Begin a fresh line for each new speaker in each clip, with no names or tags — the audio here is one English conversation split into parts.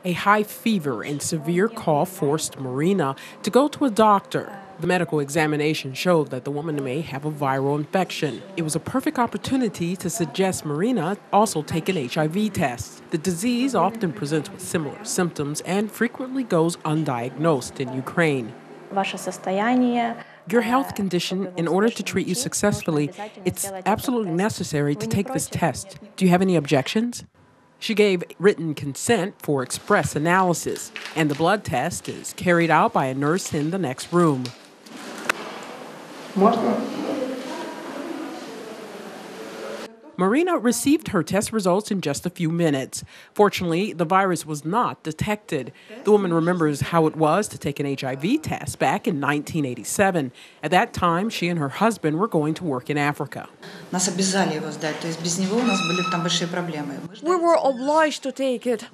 A high fever and severe cough forced Marina to go to a doctor. The medical examination showed that the woman may have a viral infection. It was a perfect opportunity to suggest Marina also take an HIV test. The disease often presents with similar symptoms and frequently goes undiagnosed in Ukraine. Your health condition, in order to treat you successfully, it's absolutely necessary to take this test. Do you have any objections? She gave written consent for express analysis, and the blood test is carried out by a nurse in the next room. Marina received her test results in just a few minutes. Fortunately, the virus was not detected. The woman remembers how it was to take an HIV test back in 1987. At that time, she and her husband were going to work in Africa.
We were obliged to take it.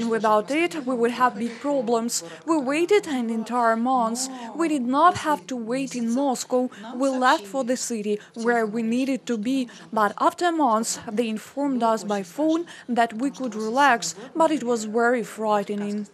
Without it, we would have big problems. We waited an entire month. We did not have to wait in Moscow. We left for the city where we needed to be. But after a month, they informed us by phone that we could relax, but it was very frightening.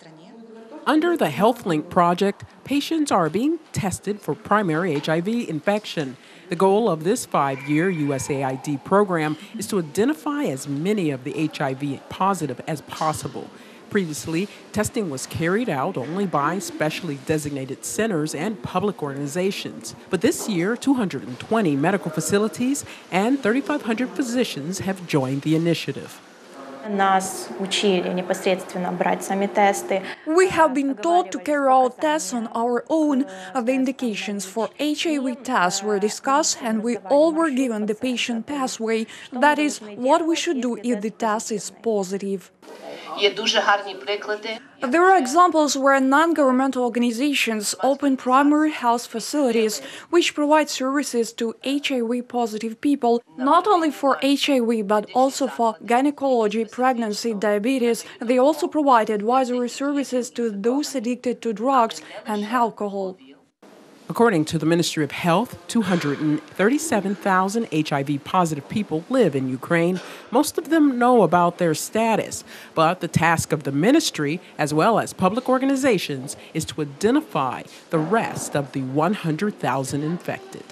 Under the HealthLink project, patients are being tested for primary HIV infection. The goal of this 5-year USAID program is to identify as many of the HIV-positive as possible. Previously, testing was carried out only by specially designated centers and public organizations. But this year, 220 medical facilities and 3,500 physicians have joined the initiative.
We have been taught to carry out tests on our own. The indications for HIV tests were discussed, and we all were given the patient pathway. That is what we should do if the test is positive. There are examples where non-governmental organizations open primary health facilities which provide services to HIV-positive people, not only for HIV but also for gynecology, pregnancy, diabetes. They also provide advisory services to those addicted to drugs and alcohol.
According to the Ministry of Health, 237,000 HIV-positive people live in Ukraine. Most of them know about their status, but the task of the ministry, as well as public organizations, is to identify the rest of the 100,000 infected.